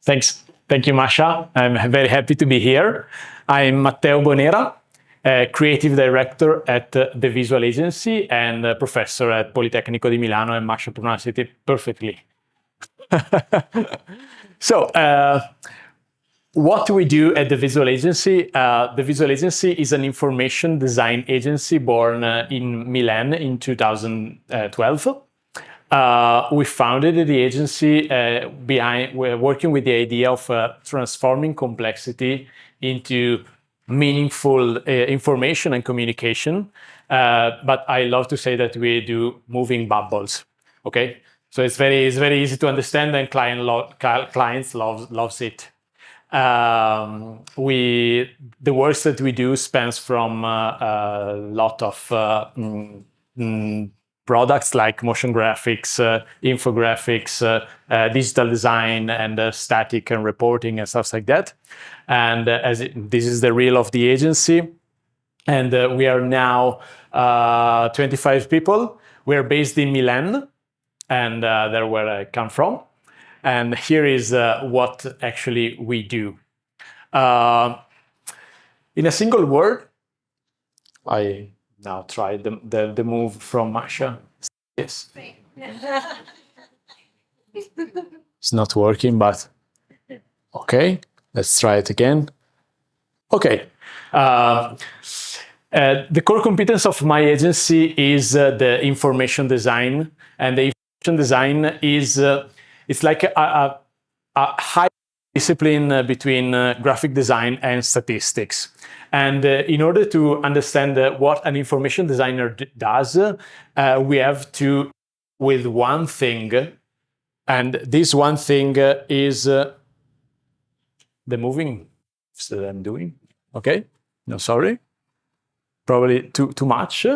Thanks. Thank you, Masha. I'm very happy to be here. I'm Matteo Bonera, creative director at the Visual Agency and a professor at Politecnico di Milano, and Masha pronounced it perfectly. So, what do we do at the Visual Agency? The Visual Agency is an information design agency born in Milan in 2012. We founded the agency we're working with the idea of transforming complexity into meaningful information and communication. But I love to say that we do moving bubbles. Okay, so it's very easy to understand, and clients loves it. The works that we do spans from a lot of products like motion graphics, infographics, digital design, and static and reporting and stuff like that. And this is the reel of the agency. And we are now 25 people. We're based in Milan, and that's where I come from. And here is what actually we do. In a single word, I now try the move from Masha. Yes. It's not working, but okay. Let's try it again. Okay. The core competence of my agency is the information design, and the information design is it's like a high discipline between graphic design and statistics. And in order to understand what an information designer does, we have to with one thing, and this one thing is the moving that I'm doing. Okay, no, sorry, probably too much.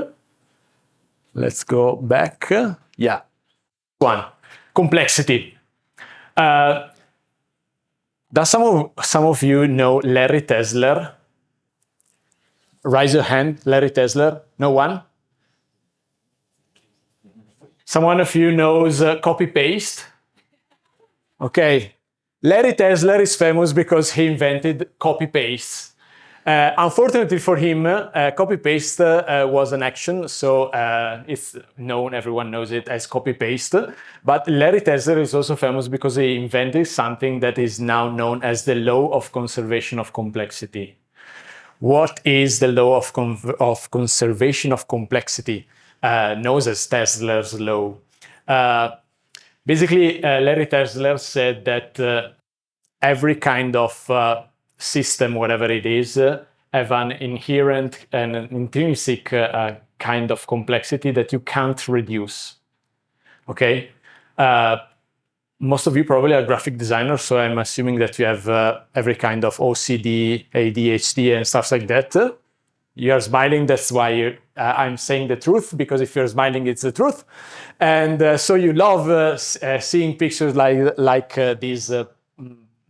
Let's go back. Yeah, one, complexity. Does some of you know Larry Tesler? Raise your hand, Larry Tesler. No one? Someone of you knows copy-paste? Okay. Larry Tesler is famous because he invented copy-paste. Unfortunately for him, copy-paste was an action, so it's known, everyone knows it as copy-paste. But Larry Tesler is also famous because he invented something that is now known as the law of conservation of complexity. What is the law of conservation of complexity? Known as Tesler's law. Basically, Larry Tesler said that every kind of system, whatever it is, have an inherent and an intrinsic kind of complexity that you can't reduce. Okay? Most of you probably are graphic designers, so I'm assuming that you have every kind of OCD, ADHD, and stuff like that. You are smiling, that's why I'm saying the truth, because if you're smiling, it's the truth. And so you love seeing pictures like these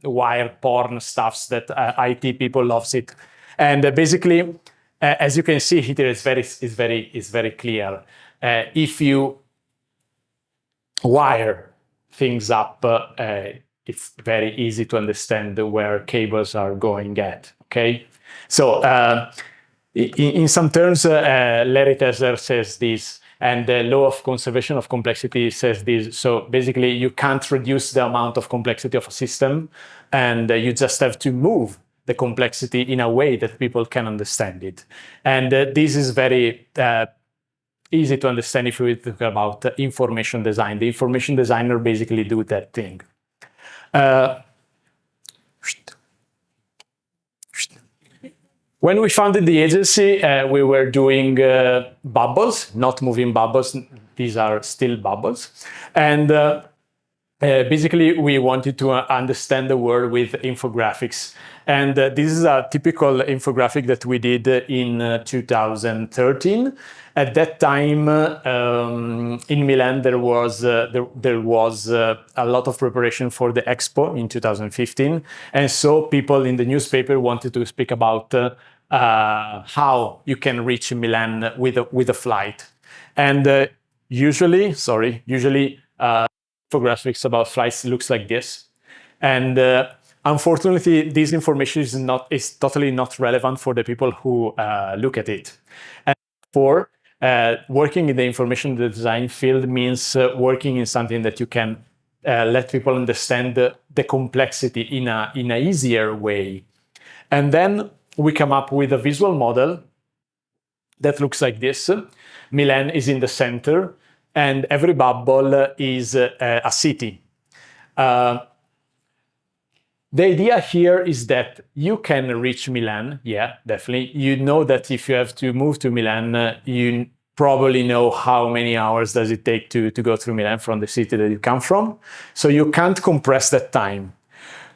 wire porn stuffs that IT people loves it. And basically, as you can see here, it's very clear. If you wire things up, it's very easy to understand where cables are going at. Okay, so in some terms, Larry Tesler says this, and the law of conservation of complexity says this. So basically, you can't reduce the amount of complexity of a system, and you just have to move the complexity in a way that people can understand it. And this is very easy to understand if we talk about information design. The information designer basically do that thing. When we founded the agency, we were doing bubbles, not moving bubbles. These are still bubbles. And basically, we wanted to understand the world with infographics. And this is a typical infographic that we did in 2013. At that time, in Milan, there was a lot of preparation for the Expo in 2015. And so people in the newspaper wanted to speak about how you can reach Milan with a flight. And usually infographics about flights looks like this. And unfortunately, this information is totally not relevant for the people who look at it. And therefore, working in the information design field means working in something that you can let people understand the complexity in a easier way. And then we come up with a visual model that looks like this. Milan is in the center, and every bubble is a city. The idea here is that you can reach Milan. Yeah, definitely. You know that if you have to move to Milan, you probably know how many hours does it take to go through Milan from the city that you come from. So you can't compress that time.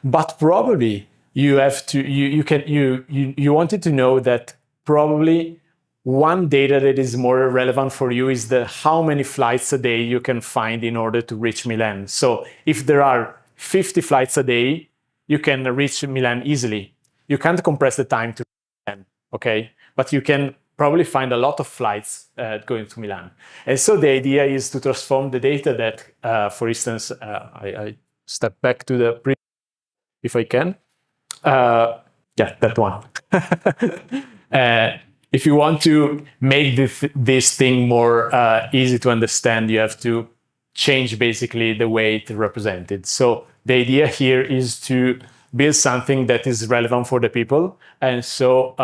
But probably you have to, you wanted to know that probably one data that is more relevant for you is the how many flights a day you can find in order to reach Milan. So if there are 50 flights a day, you can reach Milan easily. You can't compress the time to Milan, okay? But you can probably find a lot of flights going to Milan. And so the idea is to transform the data that, for instance, I step back to the previous, if I can. Yeah, that one. If you want to make this thing more easy to understand, you have to change basically the way it's represented. So the idea here is to build something that is relevant for the people. And so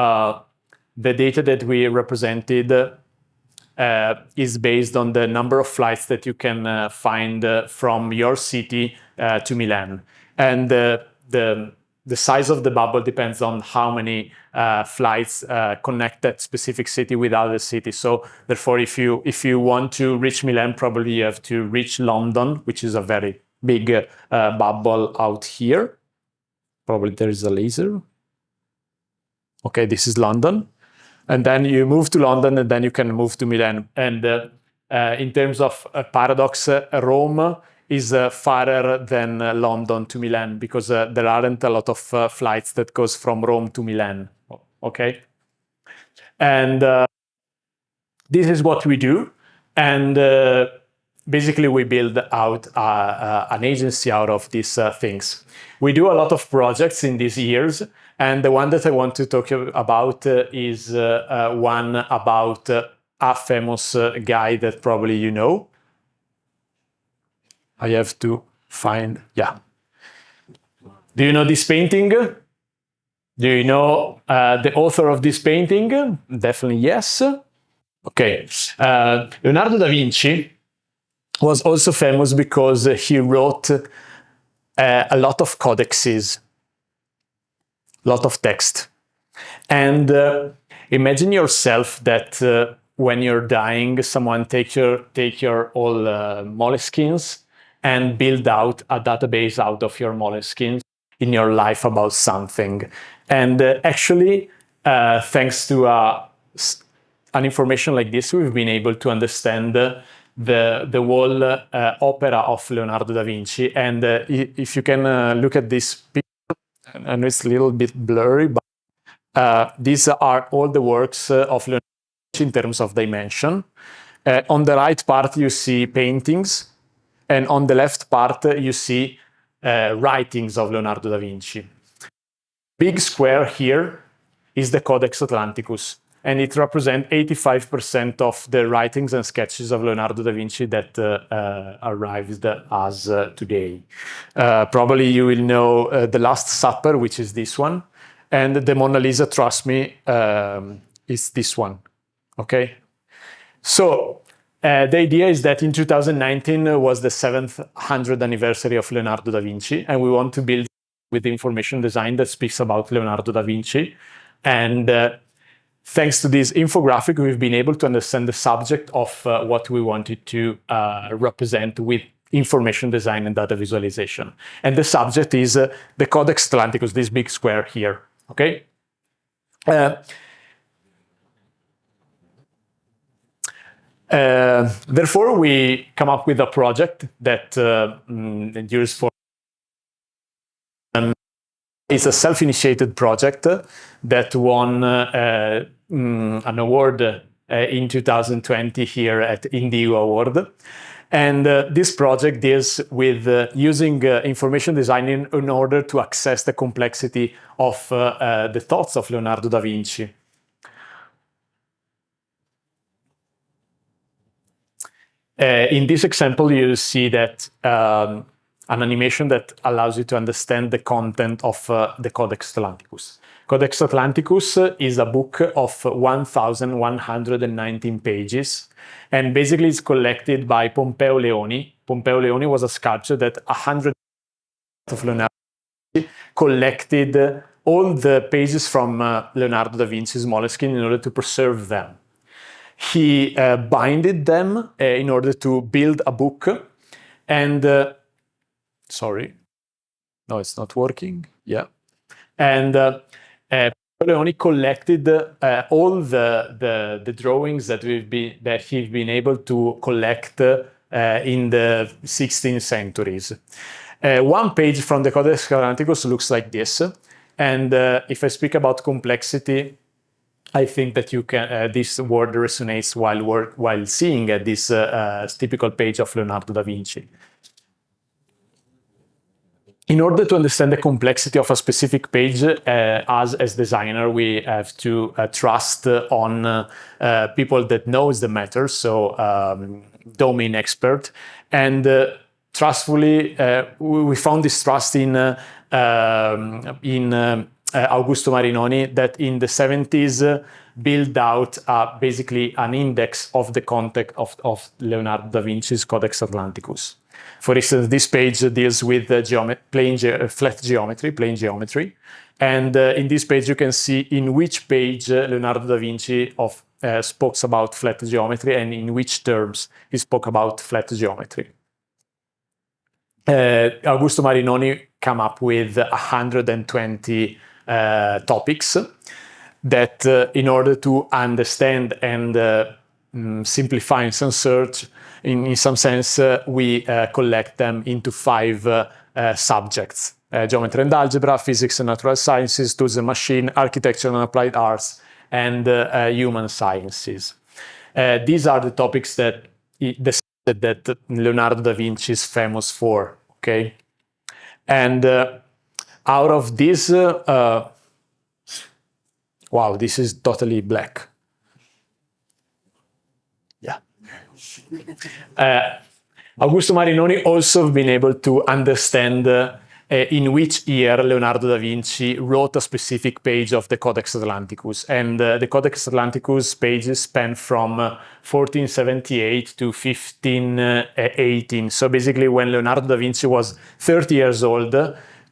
the data that we represented is based on the number of flights that you can find from your city to Milan. And the size of the bubble depends on how many flights connect that specific city with other cities. So therefore, if you want to reach Milan, probably you have to reach London, which is a very big bubble out here. Probably there is a laser. Okay, this is London. And then you move to London, and then you can move to Milan. And in terms of paradox, Rome is farther than London to Milan, because there aren't a lot of flights that goes from Rome to Milan, okay? And this is what we do. And basically we build out an agency out of these things. We do a lot of projects in these years. And the one that I want to talk about is one about a famous guy that probably you know. I have to find, yeah. Do you know this painting? Do you know the author of this painting? Definitely yes. Okay. Leonardo da Vinci was also famous because he wrote a lot of codexes, a lot of text. And imagine yourself that when you're dying, someone take your all moleskins and build out a database out of your moleskins in your life about something. And actually, thanks to an information like this, we've been able to understand the whole opera of Leonardo da Vinci. And if you can look at this picture, I know it's a little bit blurry, but these are all the works of Leonardo da Vinci in terms of dimension. On the right part, you see paintings. And on the left part, you see writings of Leonardo da Vinci. Big square here is the Codex Atlanticus, and it represents 85% of the writings and sketches of Leonardo da Vinci that arrived as today. Probably you will know The Last Supper, which is this one, and the Mona Lisa, trust me, is this one, okay? So, the idea is that in 2019 was the 700th anniversary of Leonardo da Vinci, and we want to build with information design that speaks about Leonardo da Vinci. And thanks to this infographic, we've been able to understand the subject of what we wanted to represent with information design and data visualization. And the subject is the Codex Atlanticus, this big square here, okay? Therefore, we come up with a project that endures for. It's a self-initiated project that won an award in 2020 here at Indigo Award. And this project deals with using information design in order to access the complexity of the thoughts of Leonardo da Vinci. In this example, you see that an animation that allows you to understand the content of the Codex Atlanticus. Codex Atlanticus is a book of 1,119 pages, and basically it's collected by Pompeo Leoni. Pompeo Leoni was a sculptor that 100 of Leonardo collected all the pages from Leonardo da Vinci's Moleskine in order to preserve them. He binded them in order to build a book, and sorry, no, it's not working. Yeah, and Leoni collected all the drawings that he's been able to collect in the 16th centuries. One page from the Codex Atlanticus looks like this, and if I speak about complexity, I think that you can this word resonates while seeing this typical page of Leonardo da Vinci. In order to understand the complexity of a specific page, as designer, we have to trust on people that knows the matter, so domain expert, and trustfully, we found this trust in Augusto Marinoni, that in the 70s built out basically an index of the content of Leonardo da Vinci's Codex Atlanticus. For instance, this page deals with flat geometry, plane geometry. And in this page, you can see in which page Leonardo da Vinci spoke about flat geometry and in which terms he spoke about flat geometry. Augusto Marinoni came up with 120 topics that in order to understand and simplify in some sense, we collect them into 5 subjects: geometry and algebra, physics and natural sciences, tools and machine, architecture and applied arts, and human sciences. These are the topics that Leonardo da Vinci is famous for, okay? And out of this, wow, this is totally black. Yeah. Augusto Marinoni also been able to understand in which year Leonardo da Vinci wrote a specific page of the Codex Atlanticus. And the Codex Atlanticus pages span from 1478 to 1518. So basically when Leonardo da Vinci was 30 years old,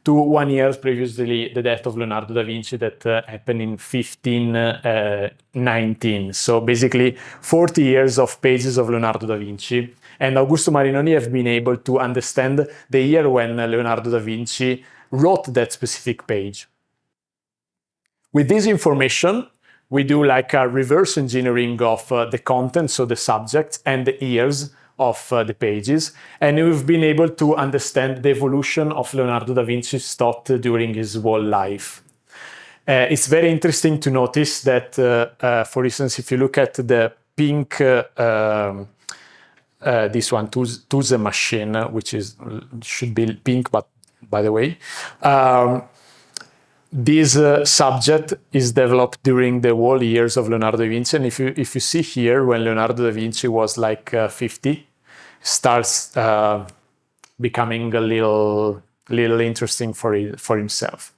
to 1 year previously the death of Leonardo da Vinci that happened in 1519. So basically 40 years of pages of Leonardo da Vinci. And Augusto Marinoni have been able to understand the year when Leonardo da Vinci wrote that specific page. With this information, we do like a reverse engineering of the content, so the subjects and the years of the pages, and we've been able to understand the evolution of Leonardo da Vinci's thought during his whole life. It's very interesting to notice that, for instance, if you look at the pink, this one, Tools and Machine, which should be pink, but by the way, this subject is developed during the whole years of Leonardo da Vinci. And if you see here, when Leonardo da Vinci was like 50, starts becoming a little interesting for himself.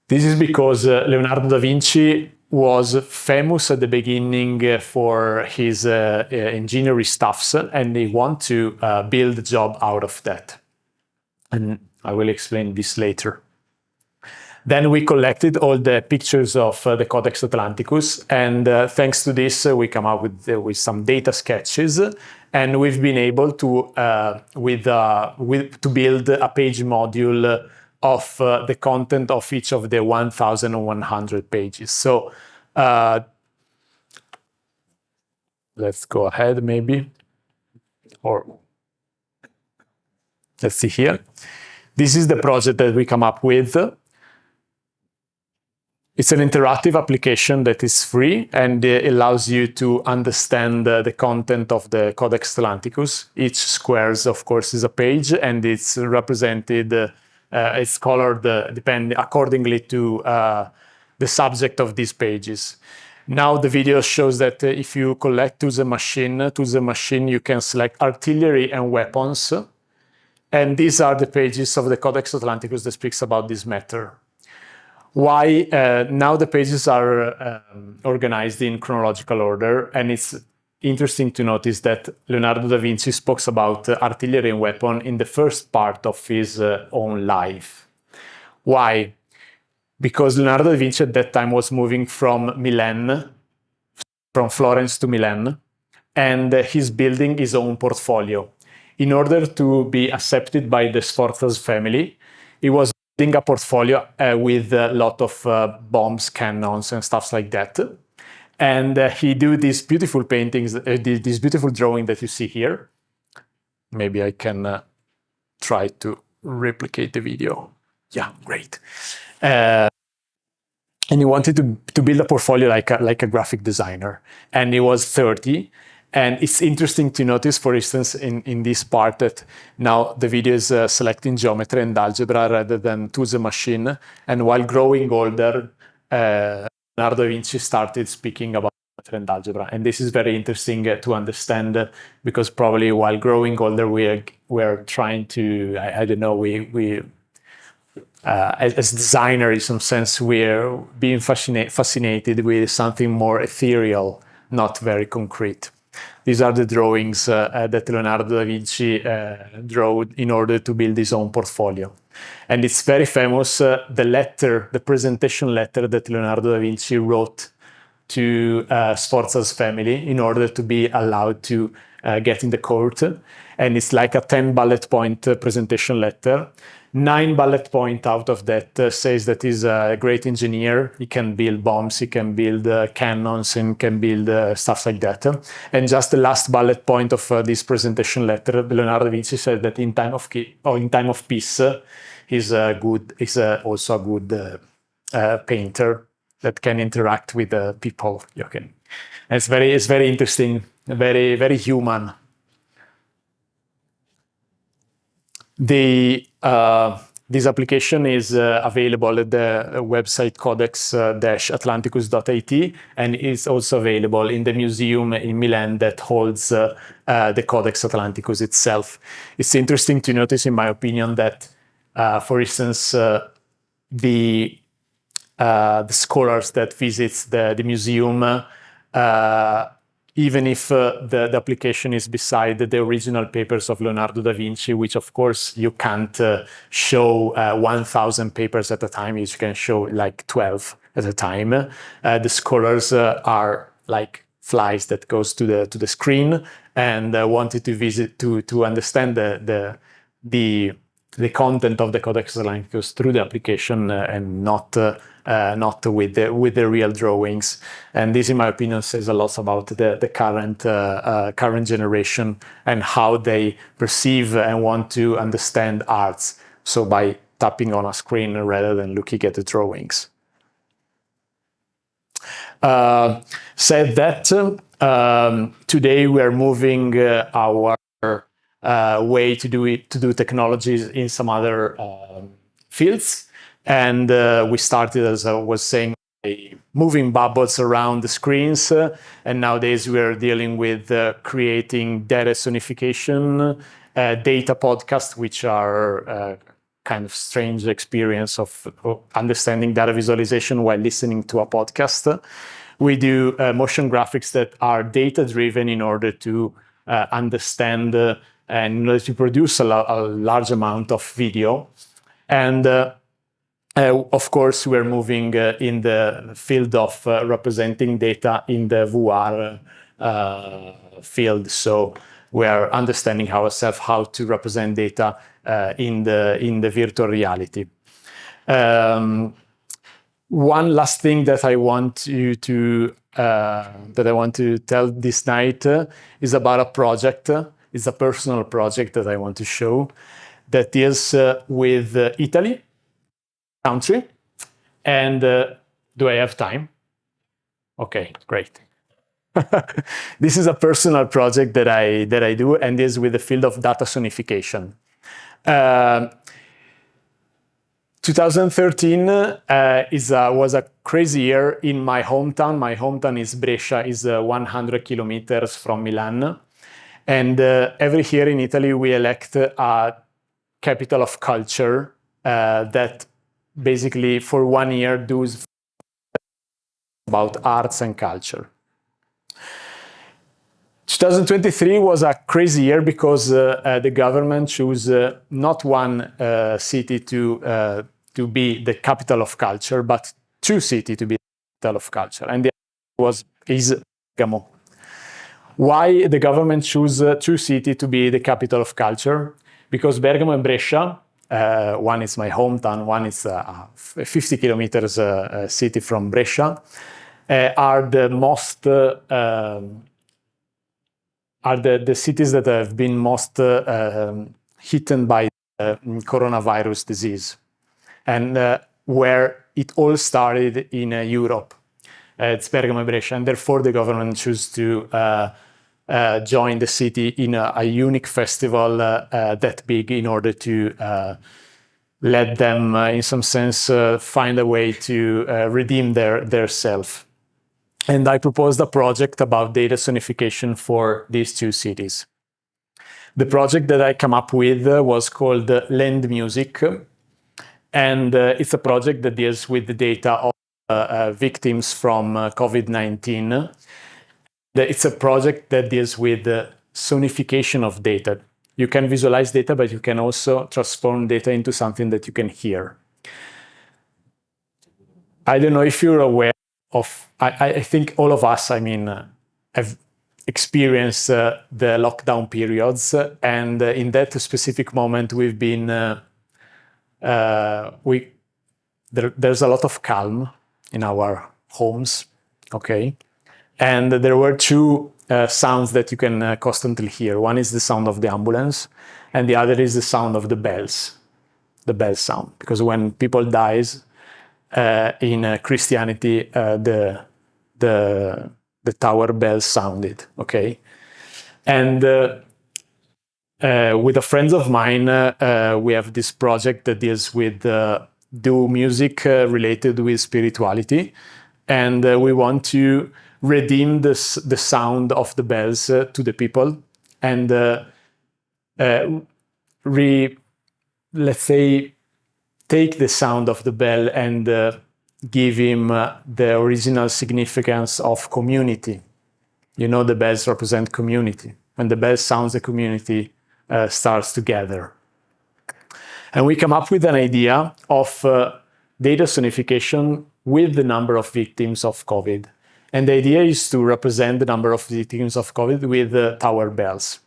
This is because Leonardo da Vinci was famous at the beginning for his engineering stuffs, and he wanted to build a job out of that. And I will explain this later. Then we collected all the pictures of the Codex Atlanticus, and thanks to this, we come up with some data sketches, and we've been able to to build a page module of the content of each of the 1,100 pages. So let's go ahead, maybe, or let's see here. This is the project that we come up with. It's an interactive application that is free and allows you to understand the content of the Codex Atlanticus. Each squares, of course, is a page, and it's represented, it's colored accordingly to the subject of these pages. Now the video shows that if you collect to the machine, you can select artillery and weapons. And these are the pages of the Codex Atlanticus that speaks about this matter. Why now the pages are organized in chronological order, and it's interesting to notice that Leonardo da Vinci spoke about artillery and weapon in the first part of his own life. Why? Because Leonardo da Vinci at that time was moving from Milan, from Florence to Milan, and he's building his own portfolio. In order to be accepted by the Sforza's family, he was building a portfolio with a lot of bombs, cannons, and stuff like that. And he do these beautiful paintings, this beautiful drawing that you see here. Maybe I can try to replicate the video. Yeah, great. And he wanted to build a portfolio like a graphic designer. And he was 30. And it's interesting to notice, for instance, in this part that now the video is selecting geometry and algebra rather than to the machine. And while growing older, Leonardo da Vinci started speaking about geometry and algebra. And this is very interesting to understand because probably while growing older, we're trying to, I don't know, as designer, in some sense, we're being fascinated with something more ethereal, not very concrete. These are the drawings that Leonardo da Vinci drew in order to build his own portfolio. And it's very famous, the presentation letter that Leonardo da Vinci wrote to Sforza's family in order to be allowed to get in the court. And it's like a 10 bullet point presentation letter. 9 bullet point out of that says that he's a great engineer. He can build bombs, he can build cannons, and can build stuff like that. And just the last bullet point of this presentation letter, Leonardo da Vinci said that in time of peace, he's also a good painter that can interact with people. And it's very interesting, very, very human. This application is available at the website codex-atlanticus.it, and is also available in the museum in Milan that holds the Codex Atlanticus itself. It's interesting to notice, in my opinion, that, for instance, the scholars that visits the museum, even if the application is beside the original papers of Leonardo da Vinci, which of course you can't show 1,000 papers at a time, you can show like 12 at a time. The scholars are like flies that goes to the screen and wanted to visit to understand the content of the Codex Atlanticus through the application and not with the real drawings. And this, in my opinion, says a lot about the current generation and how they perceive and want to understand arts. So by tapping on a screen rather than looking at the drawings. Said that, today we are moving our way to do technologies in some other fields. And we started, as I was saying, moving bubbles around the screens. And nowadays we're dealing with creating data sonification, data podcasts, which are kind of strange experience of understanding data visualization while listening to a podcast. We do motion graphics that are data-driven in order to understand and in order to produce a large amount of video. And of course, we're moving in the field of representing data in the VR field. So we are understanding ourselves how to represent data in the virtual reality. One last thing that I want to tell this night is about a project. It's a personal project that I want to show that is with Italy. Country, and Do I have time? Okay, great. This is a personal project that I do, and is with the field of data sonification. 2013 was a crazy year in my hometown. My hometown is Brescia, is 100 kilometers from Milan. And every year in Italy, we elect a capital of culture that basically for 1 year does about arts and culture. 2023 was a crazy year because the government chose not one city to be the capital of culture, but 2 cities to be the capital of culture, and the other is Bergamo. Why the government chose 2 cities to be the capital of culture? Because Bergamo and Brescia, one is my hometown, one is a 50 kilometers city from Brescia, are the most are the cities that have been most hit by coronavirus disease, and where it all started in Europe. It's Bergamo and Brescia, and therefore the government chose to join the city in a unique festival that big in order to let them, in some sense, find a way to redeem their self. And I proposed a project about data sonification for these 2 cities. The project that I come up with was called Land Music, and it's a project that deals with the data of victims from COVID-19. It's a project that deals with the sonification of data. You can visualize data, but you can also transform data into something that you can hear. I don't know if you're aware of, I think all of us, have experienced the lockdown periods, and in that specific moment, we've been, there's a lot of calm in our homes, okay? And there were 2 sounds that you can constantly hear. One is the sound of the ambulance, and the other is the sound of the bells sound. Because when people dies in Christianity, the tower bells sounded, okay? And with a friend of mine, we have this project that deals with do music related with spirituality, and we want to redeem the sound of the bells to the people, and let's say, take the sound of the bell and give him the original significance of community. You know, the bells represent community. When the bell sounds, the community starts to gather. And we come up with an idea of data sonification with the number of victims of COVID. And the idea is to represent the number of victims of COVID with tower bells.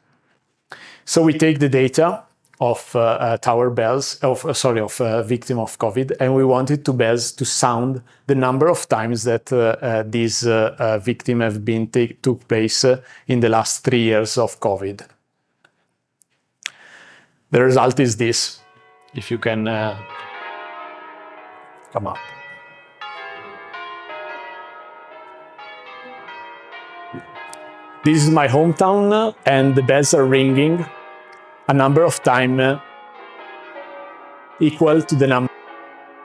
So we take the data of tower bells, of victim of COVID, and we wanted to bells to sound the number of times that these victims have been took place in the last 3 years of COVID. The result is this. If you can come up. This is my hometown, and the bells are ringing a number of times equal to the number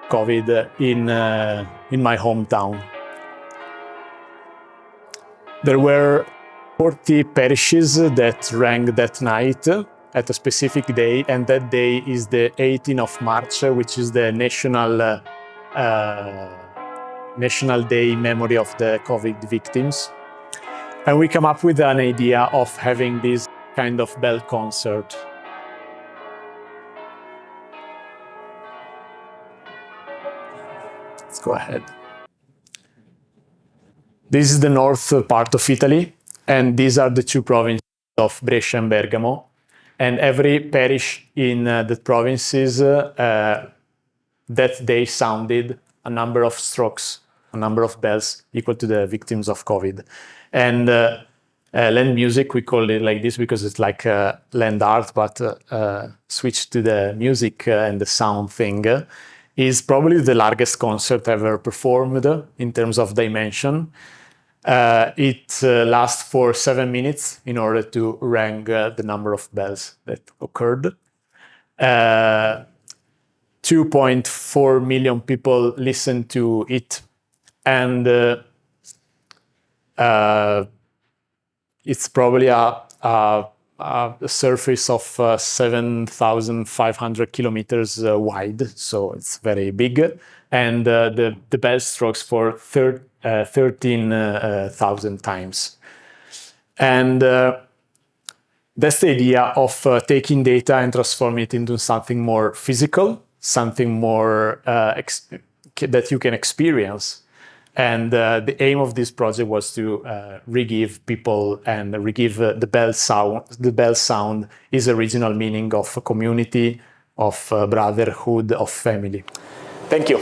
of COVID in my hometown. There were 40 parishes that rang that night at a specific day, and that day is the 18th of March, which is the National Day memory of the COVID victims. And we come up with an idea of having this kind of bell concert. Let's go ahead. This is the north part of Italy, and these are the 2 provinces of Brescia and Bergamo. And every parish in the provinces that day sounded a number of strokes, a number of bells equal to the victims of COVID. And land music, we call it like this because it's like land art, but switched to the music and the sound thing, is probably the largest concert ever performed in terms of dimension. It lasts for 7 minutes in order to rank the number of bells that occurred. 2.4 million people listened to it, and it's probably a surface of 7,500 kilometers wide, so it's very big. And the bell strokes for 13,000 times. And that's the idea of taking data and transforming it into something more physical, something more that you can experience. And the aim of this project was to re-give people and re-give the bell sound. The bell sound is original meaning of community, of brotherhood, of family. Thank you.